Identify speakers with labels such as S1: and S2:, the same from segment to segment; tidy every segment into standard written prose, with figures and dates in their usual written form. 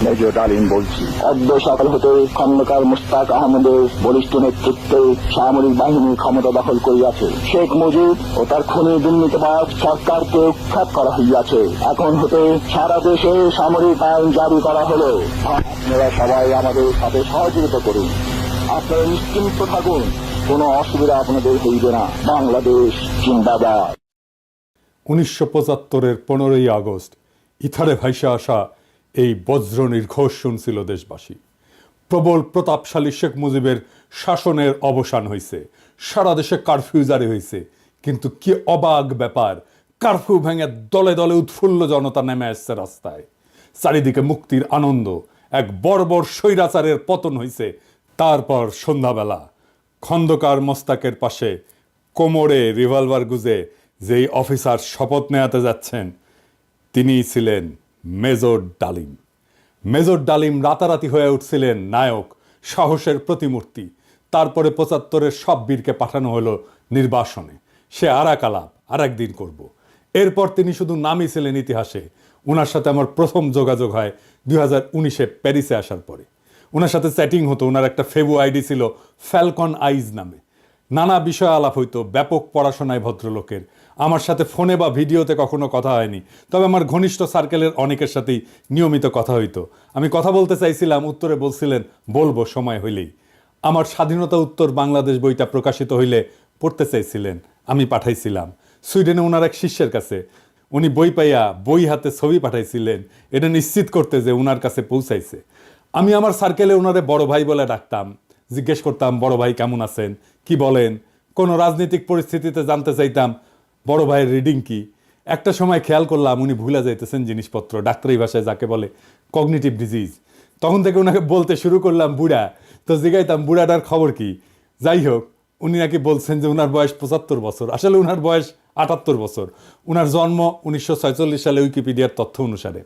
S1: Major ডালিম বলছি, অদ্য সকাল হতে খন্দকার মুশতাক আহমদের বলিষ্ঠ নেতৃত্বে সামরিক বাহিনী ক্ষমতা দখল করিয়াছে। শেখ মুজিব ও তার খুনি দুর্নীতিবাজ সরকারকে উৎখাত করা হইয়াছে। এখন হতে সারা দেশে সামরিক আইন জারি করা হলো। আপনারা সবাই আমাদের সাথে সহযোগিতা করুন। আপনারা নিশ্চিন্ত থাকুন, কোনো অসুবিধা আপনাদের হইবে না। বাংলাদেশ জিন্দাবাদ।
S2: 1975-এর 15ই আগস্ট ইথারে ভাইসা আসা এই বজ্র নির্ঘোষ শুনছিল দেশবাসী। প্রবল প্রতাপশালী শেখ মুজিবের শাসনের অবসান হয়েছে, সারা দেশে কারফিউ জারি হয়েছে। কিন্তু কি অবাক ব্যাপার, কারফিউ ভেঙে দলে দলে উৎফুল্ল জনতা নেমে আসছে রাস্তায়। চারিদিকে মুক্তির আনন্দ, এক বর্বর স্বৈরাচারের পতন হয়েছে। তারপর সন্ধ্যাবেলা খন্দকার মোস্তাকের পাশে কোমরে রিভলভার গুজে যেই অফিসার শপথ নেওয়াতে যাচ্ছেন তিনিই ছিলেন মেজর ডালিম। মেজর ডালিম রাতারাতি হয়ে উঠছিলেন নায়ক, সাহসের প্রতিমূর্তি। তারপরে 75-এর সব বীরকে পাঠানো হলো নির্বাসনে। সে আর এক আলাপ আর একদিন করব। এরপর তিনি শুধু নামই ছিলেন ইতিহাসে। ওনার সাথে আমার প্রথম যোগাযোগ হয় 2019-এ প্যারিসে আসার পরে। ওনার সাথে চ্যাটিং হতো। ওনার একটা ফেবু আইডি ছিল ফ্যালকন আইজ নামে। নানা বিষয় আলাপ হইতো, ব্যাপক পড়াশোনায় ভদ্রলোকের। আমার সাথে ফোনে বা ভিডিওতে কখনো কথা হয়নি, তবে আমার ঘনিষ্ঠ সার্কেলের অনেকের সাথেই নিয়মিত কথা হইতো। আমি কথা বলতে চাইছিলাম, উত্তরে বলছিলেন বলবো সময় হইলেই। আমার স্বাধীনতা উত্তর বাংলাদেশ বইটা প্রকাশিত হইলে পড়তে চাইছিলেন, আমি পাঠাইছিলাম সুইডেনে ওনার এক শিষ্যের কাছে। উনি বই পাইয়া বই হাতে ছবি পাঠাইছিলেন, এটা নিশ্চিত করতে যে ওনার কাছে পৌঁছাইছে। আমি আমার সার্কেলে ওনারে বড় ভাই বলে ডাকতাম। জিজ্ঞেস করতাম, বড় ভাই কেমন আছেন, কি বলেন। কোনো রাজনৈতিক পরিস্থিতিতে জানতে চাইতাম বড় ভাইয়ের রিডিং কি। একটা সময় খেয়াল করলাম উনি ভুলে যাইতেছেন জিনিসপত্র, ডাক্তারি ভাষায় যাকে বলে কগনিটিভ ডিজিজ। তখন থেকে ওনাকে বলতে শুরু করলাম বুড়া। তো জিগাইতাম বুড়াটার খবর কি। যাই হোক, উনি নাকি বলছেন যে ওনার বয়স 75 বছর, আসলে ওনার বয়স 78 বছর। ওনার জন্ম 1946 সালে উইকিপিডিয়ার তথ্য অনুসারে।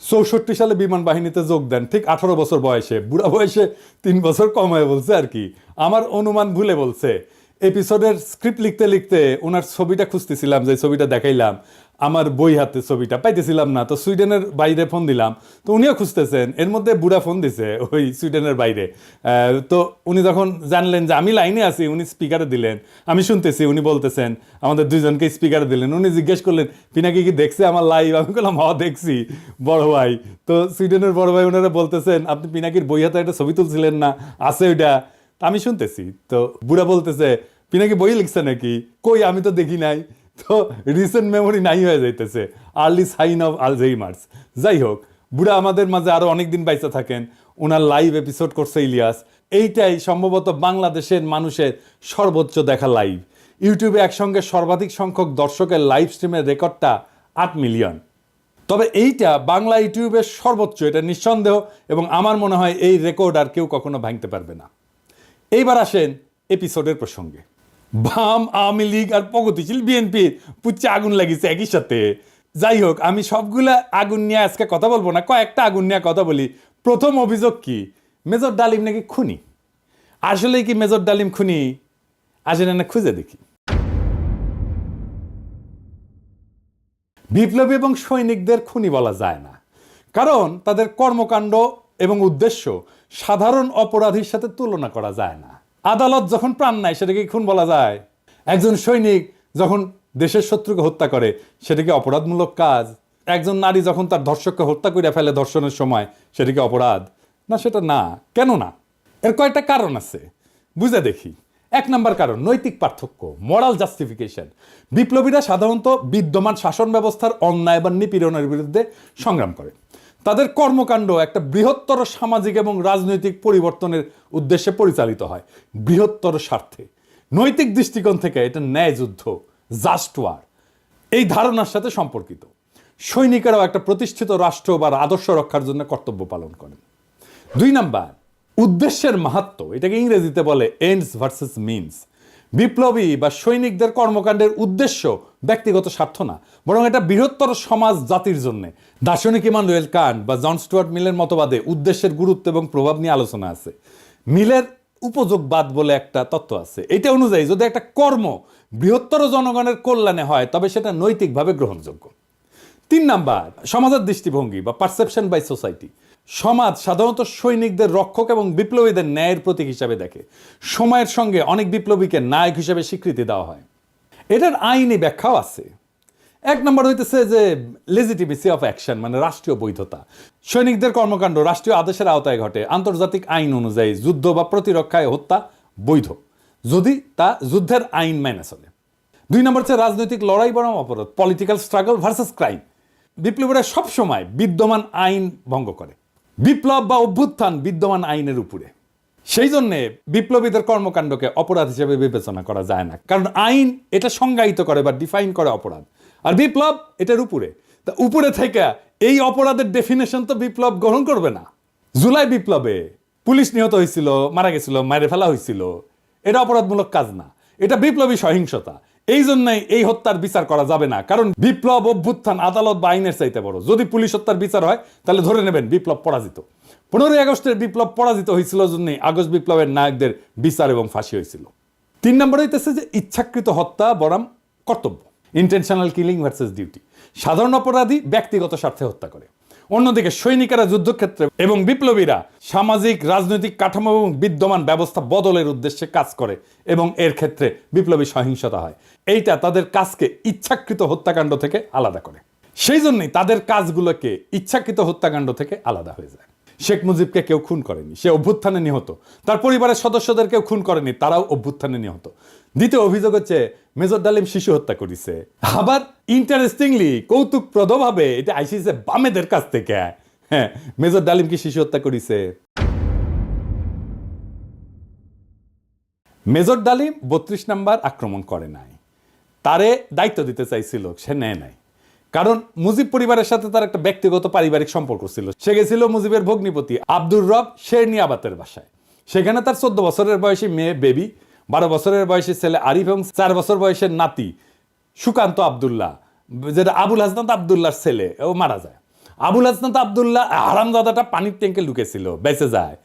S2: 64 সালে বিমান বাহিনীতে যোগ দেন ঠিক 18 বছর বয়সে। বুড়া বয়সে 3 বছর কম হয়ে বলছে আর কি, আমার অনুমান ভুলে বলছে। এপিসোডের স্ক্রিপ্ট লিখতে লিখতে ওনার ছবিটা খুঁজতেছিলাম, যে ছবিটা দেখাইলাম আমার বই হাতে, ছবিটা পাইতেছিলাম না। তো সুইডেনের বাইরে ফোন দিলাম, তো উনিও খুঁজতেছেন। এর মধ্যে বুড়া ফোন দিছে ওই সুইডেনের বাইরে। তো উনি যখন জানলেন যে আমি লাইনে আছি, উনি স্পিকারে দিলেন, আমি শুনতেছি। উনি বলতেছেন, আমাদের দুইজনকে স্পিকারে দিলেন। উনি জিজ্ঞেস করলেন পিনাকি কি দেখছে আমার লাইভ। আমি বললাম হ দেখছি বড় ভাই। তো সুইডেনের বড় ভাই ওনারা বলতেছেন, আপনি পিনাকির বই হাতে একটা ছবি তুলছিলেন না, আছে ওইটা। আমি শুনতেছি। তো বুড়া বলতেছে, পিনাকি বই লিখছে নাকি? কই, আমি তো দেখি নাই। তো রিসেন্ট মেমোরি নাই হয়ে যাইতেছে, আর্লি সাইন অফ আলঝেইমার্স। যাই হোক, বুড়া আমাদের মাঝে আরো অনেকদিন বাইচা থাকেন। ওনার লাইভ এপিসোড করছে ইলিয়াস। এইটাই সম্ভবত বাংলাদেশের মানুষের সর্বোচ্চ দেখা লাইভ। ইউটিউবে একসঙ্গে সর্বাধিক সংখ্যক দর্শকের লাইভ স্ট্রিমের রেকর্ডটা 8 মিলিয়ন। তবে এইটা বাংলা ইউটিউবের সর্বোচ্চ, এটা নিঃসন্দেহ। এবং আমার মনে হয় এই রেকর্ড আর কেউ কখনো ভাঙতে পারবে না। এইবার আসেন এপিসোডের প্রসঙ্গে। বাম, আওয়ামী লীগ আর প্রগতিশীল বিএনপির পুচ্ছে আগুন লাগিয়েছে একই সাথে। যাই হোক, আমি সবগুলা আগুন নিয়ে আজকে কথা বলবো না, কয়েকটা আগুন নিয়ে কথা বলি। প্রথম অভিযোগ কি, মেজর ডালিম নাকি খুনি। আসলে কি মেজর ডালিম খুনি? আসলে না খুঁজে দেখি। বিপ্লবী এবং সৈনিকদের খুনি বলা যায় না, কারণ তাদের কর্মকাণ্ড এবং উদ্দেশ্য সাধারণ অপরাধীর সাথে তুলনা করা যায় না। আদালত যখন প্রাণ নেয় সেটাকে খুন বলা যায়? একজন সৈনিক যখন দেশের শত্রুকে হত্যা করে সেটা কি অপরাধমূলক কাজ? একজন নারী যখন তার ধর্ষককে হত্যা করে ফেলে ধর্ষণের সময়, সেটা কি অপরাধ? না, সেটা না। কেন না? এর কয়েকটা কারণ আছে, বুঝে দেখি। 1 নম্বর কারণ, নৈতিক পার্থক্য, মরাল জাস্টিফিকেশন। বিপ্লবীরা সাধারণত বিদ্যমান শাসন ব্যবস্থার অন্যায় বা নিপীড়নের বিরুদ্ধে সংগ্রাম করে। তাদের কর্মকাণ্ড একটা বৃহত্তর সামাজিক এবং রাজনৈতিক পরিবর্তনের উদ্দেশ্যে পরিচালিত হয়, বৃহত্তর স্বার্থে। নৈতিক দৃষ্টিকোণ থেকে এটা ন্যায় যুদ্ধ, জাস্ট ওয়ার, এই ধারণার সাথে সম্পর্কিত। সৈনিকেরাও একটা প্রতিষ্ঠিত রাষ্ট্র বা আদর্শ রক্ষার জন্য কর্তব্য পালন করেন। 2 নাম্বার, উদ্দেশ্যের মাহাত্ম্য। এটাকে ইংরেজিতে বলে এন্ডস ভার্সেস মিনস। বিপ্লবী বা সৈনিকদের কর্মকাণ্ডের উদ্দেশ্য ব্যক্তিগত স্বার্থ না, বরং এটা বৃহত্তর সমাজ জাতির জন্য। দার্শনিক ইমানুয়েল কান্ট বা জন স্টুয়ার্ট মিলের মতবাদে উদ্দেশ্যের গুরুত্ব এবং প্রভাব নিয়ে আলোচনা আছে। মিলের উপযোগবাদ বলে একটা তত্ত্ব আছে। এটা অনুযায়ী যদি একটা কর্ম বৃহত্তর জনগণের কল্যাণে হয় তবে সেটা নৈতিকভাবে গ্রহণযোগ্য। 3 নাম্বার, সমাজের দৃষ্টিভঙ্গি বা পারসেপশন বাই সোসাইটি। সমাজ সাধারণত সৈনিকদের রক্ষক এবং বিপ্লবীদের ন্যায়ের প্রতীক হিসাবে দেখে। সময়ের সঙ্গে অনেক বিপ্লবীকে নায়ক হিসেবে স্বীকৃতি দেওয়া হয়। এটার আইনি ব্যাখ্যাও আছে। 1 নম্বর হইতেছে যে লেজিটিমেসি অফ অ্যাকশন, মানে রাষ্ট্রীয় বৈধতা। সৈনিকদের কর্মকাণ্ড রাষ্ট্রীয় আদেশের আওতায় ঘটে। আন্তর্জাতিক আইন অনুযায়ী যুদ্ধ বা প্রতিরক্ষায় হত্যা বৈধ যদি তা যুদ্ধের আইন মেনে চলে। 2 নম্বর হচ্ছে রাজনৈতিক লড়াই বনাম অপরাধ, পলিটিক্যাল স্ট্রাগল ভার্সেস ক্রাইম। বিপ্লবীরা সবসময় বিদ্যমান আইন ভঙ্গ করে। বিপ্লব বা অভ্যুত্থান বিদ্যমান আইনের উপরে। সেই জন্যে বিপ্লবীদের কর্মকাণ্ডকে অপরাধ হিসেবে বিবেচনা করা যায় না, কারণ আইন এটা সংজ্ঞায়িত করে বা ডিফাইন করে অপরাধ, আর বিপ্লব এটার উপরে। তা উপরে থেকে এই অপরাধের ডেফিনেশন তো বিপ্লব গ্রহণ করবে না। জুলাই বিপ্লবে পুলিশ নিহত হয়েছিল, মারা গেছিল, মেরে ফেলা হয়েছিল, এটা অপরাধমূলক কাজ না, এটা বিপ্লবী সহিংসতা। এই জন্যই এই হত্যার বিচার করা যাবে না, কারণ বিপ্লব অভ্যুত্থান আদালত বা আইনের চাইতে বড়। যদি পুলিশ হত্যার বিচার হয় তাহলে ধরে নেবেন বিপ্লব পরাজিত। 15ই আগস্টের বিপ্লব পরাজিত হয়েছিল জন্যই আগস্ট বিপ্লবের নায়কদের বিচার এবং ফাঁসি হয়েছিল। 3 নম্বর হইতেছে যে ইচ্ছাকৃত হত্যা বনাম কর্তব্য, ইন্টেনশনাল কিলিং ভার্সেস ডিউটি। সাধারণ অপরাধী ব্যক্তিগত স্বার্থে হত্যা করে, অন্যদিকে সৈনিকেরা যুদ্ধক্ষেত্রে এবং বিপ্লবীরা সামাজিক রাজনৈতিক কাঠামো এবং বিদ্যমান ব্যবস্থা বদলের উদ্দেশ্যে কাজ করে এবং এর ক্ষেত্রে বিপ্লবী সহিংসতা হয়। এইটা তাদের কাজকে ইচ্ছাকৃত হত্যাকাণ্ড থেকে আলাদা করে। সেই জন্যই তাদের কাজগুলোকে ইচ্ছাকৃত হত্যাকাণ্ড থেকে আলাদা হয়ে যায়। শেখ মুজিবকে কেউ খুন করেনি, সে অভ্যুত্থানে নিহত। তার পরিবারের সদস্যদের কেউ খুন করেনি, তারাও অভ্যুত্থানে নিহত। দ্বিতীয় অভিযোগ হচ্ছে মেজর ডালিম শিশু হত্যা করেছে। আবার ইন্টারেস্টিংলি কৌতুকপ্রদভাবে এটা আইসিছে বামেদের কাছ থেকে। হ্যাঁ, মেজর ডালিম কি শিশু হত্যা করেছে? মেজর ডালিম 32 নাম্বার আক্রমণ করে নাই, তারে দায়িত্ব দিতে চাইছিল, সে নেয় নাই। কারণ মুজিব পরিবারের সাথে তার একটা ব্যক্তিগত পারিবারিক সম্পর্ক ছিল। সে গেছিল মুজিবের ভগ্নিপতি আব্দুর রব শেরনিয়াবাতের বাসায়। সেখানে তার 14 বছরের বয়সী মেয়ে বেবি, 12 বছরের বয়সী ছেলে আরিফ এবং 4 বছর বয়সের নাতি সুকান্ত আবদুল্লাহ, যেটা আবুল হাসনাত আবদুল্লাহর ছেলে, ও মারা যায়। আবুল হাসনাত আবদুল্লাহ হারামজাদাটা পানির ট্যাঙ্কে লুকেছিল, বেঁচে যায়।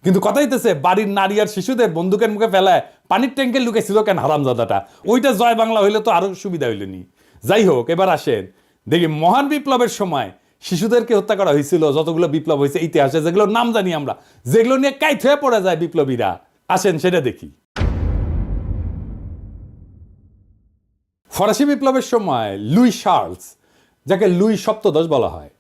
S2: কিন্তু কথা হইতেছে বাড়ির নারী আর শিশুদের বন্দুকের মুখে ফেলায় পানির ট্যাঙ্কে লুকেছিল কেন হারামজাদাটা? ওইটা জয় বাংলা হইলে তো আরো সুবিধা হইলেনি। যাই হোক, এবার আসেন দেখি মহান বিপ্লবের সময় শিশুদেরকে হত্যা করা হয়েছিল যতগুলো বিপ্লব হয়েছে ইতিহাসে, যেগুলো নাম জানি আমরা, যেগুলো নিয়ে কাইট হয়ে পড়ে যায় বিপ্লবীরা। আসেন সেটা দেখি। ফরাসি বিপ্লবের সময় লুই শার্লস, যাকে লুই সপ্তদশ বলা হয়,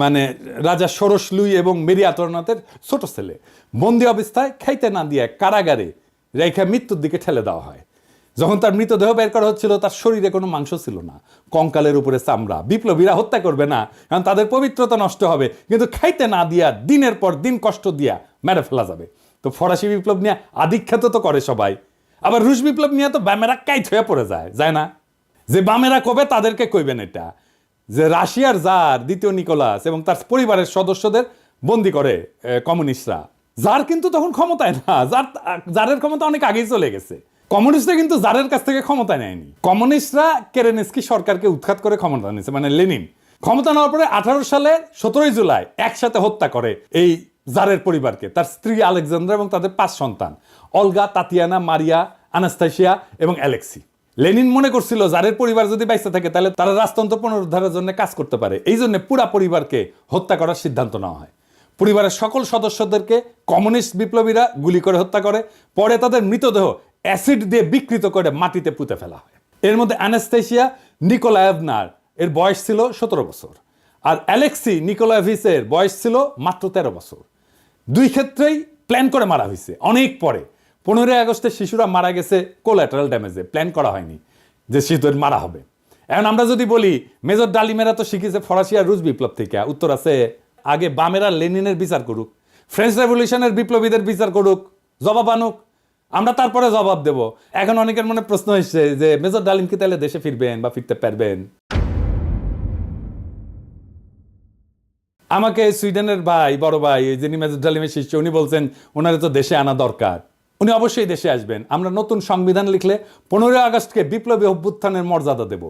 S2: মানে রাজা ষোড়শ লুই এবং মেরি আন্তোয়ানেটের ছোট ছেলে, বন্দি অবস্থায় খাইতে না দিয়ে কারাগারে রেখা মৃত্যুর দিকে ঠেলে দেওয়া হয়। যখন তার মৃতদেহ বের করা হচ্ছিল তার শরীরে কোনো মাংস ছিল না, কঙ্কালের উপরে চামড়া। বিপ্লবীরা হত্যা করবে না, কারণ তাদের পবিত্রতা নষ্ট হবে, কিন্তু খাইতে না দিয়া দিনের পর দিন কষ্ট দিয়া মেরে ফেলা যাবে। তো ফরাসি বিপ্লব নিয়ে আধিখ্যাত তো করে সবাই। আবার রুশ বিপ্লব নিয়ে তো বামেরা কাইট হয়ে পড়ে যায় না? যে বামেরা কবে তাদেরকে কইবেন এটা, যে রাশিয়ার জার দ্বিতীয় নিকোলাস এবং তার পরিবারের সদস্যদের বন্দি করে কমিউনিস্টরা। জার কিন্তু তখন ক্ষমতায় না, জারের ক্ষমতা অনেক আগেই চলে গেছে। কমিউনিস্টরা কিন্তু জারের কাছ থেকে ক্ষমতা নেয়নি। কমিউনিস্টরা কেরেনস্কি সরকারকে উৎখাত করে ক্ষমতা নিয়েছে, মানে লেনিন। ক্ষমতা নেওয়ার পরে 18 সালে 17 জুলাই একসাথে হত্যা করে এই জারের পরিবারকে, তার স্ত্রী আলেকজান্দ্রা এবং তাদের 5 সন্তান, অলগা, তাতিয়ানা, মারিয়া, আনাস্তাসিয়া এবং অ্যালেক্সি। লেনিন মনে করছিল জারের পরিবার যদি বাইসে থাকে তাহলে তারা রাজতন্ত্র পুনরুদ্ধারের জন্য কাজ করতে পারে। এই জন্য পুরা পরিবারকে হত্যা করার সিদ্ধান্ত নেওয়া হয়। পরিবারের সকল সদস্যদেরকে কমিউনিস্ট বিপ্লবীরা গুলি করে হত্যা করে। পরে তাদের মৃতদেহ অ্যাসিড দিয়ে বিকৃত করে মাটিতে পুঁতে ফেলা হয়। এর মধ্যে আনাস্তাসিয়া নিকোলায়েভনার এর বয়স ছিল 17 বছর, আর অ্যালেক্সি নিকোলায়েভিচের বয়স ছিল মাত্র 13 বছর। দুই ক্ষেত্রেই প্ল্যান করে মারা হয়েছে। অনেক পরে 15ই আগস্টে শিশুরা মারা গেছে কোল্যাটারাল ড্যামেজে, প্ল্যান করা হয়নি যে শিশুদের মারা হবে। এখন আমরা যদি বলি মেজর ডালিমেরা তো শিখেছে ফরাসি আর রুশ বিপ্লব থেকে, উত্তর আছে আগে বামেরা লেনিনের বিচার করুক, ফ্রেঞ্চ রেভলিউশনের বিপ্লবীদের বিচার করুক, জবাব আনুক, আমরা তারপরে জবাব দেব। এখন অনেকের মনে প্রশ্ন এসছে যে মেজর ডালিম কি তাহলে দেশে ফিরবেন বা ফিরতে পারবেন? আমাকে সুইডেনের ভাই, বড় ভাই, যিনি মেজর ডালিমের শিষ্য, উনি বলছেন ওনারে তো দেশে আনা দরকার। উনি অবশ্যই দেশে আসবেন। আমরা নতুন সংবিধান লিখলে 15 আগস্টকে বিপ্লবী অভ্যুত্থানের মর্যাদা দেব।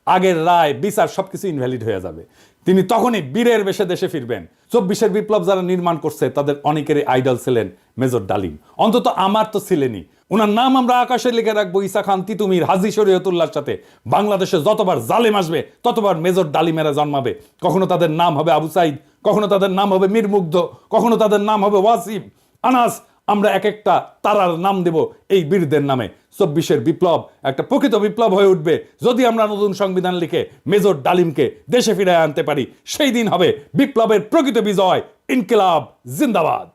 S2: আগের রায় বিচার সবকিছু ইনভ্যালিড হয়ে যাবে। তিনি তখনই বীরের বেশে দেশে ফিরবেন। 24-এর বিপ্লব যারা নির্মাণ করছে তাদের অনেকেরই আইডল ছিলেন মেজর ডালিম, অন্তত আমার তো ছিলেনই। ওনার নাম আমরা আকাশে লিখে রাখবো ঈসা খান তিতুমির, হাজী শরীয়তুল্লাহর সাথে। বাংলাদেশে যতবার জালেম আসবে ততবার মেজর ডালিমেরা জন্মাবে। কখনো তাদের নাম হবে আবু সাইদ, কখনো তাদের নাম হবে মীর মুগ্ধ, কখনো তাদের নাম হবে ওয়াসিম, আনাস। আমরা এক একটা তারার নাম দেব এই বীরদের নামে। 24-এর বিপ্লব একটা প্রকৃত বিপ্লব হয়ে উঠবে যদি আমরা নতুন সংবিধান লিখে মেজর ডালিমকে দেশে ফিরে আনতে পারি। সেই দিন হবে বিপ্লবের প্রকৃত বিজয়। ইনকিলাব জিন্দাবাদ।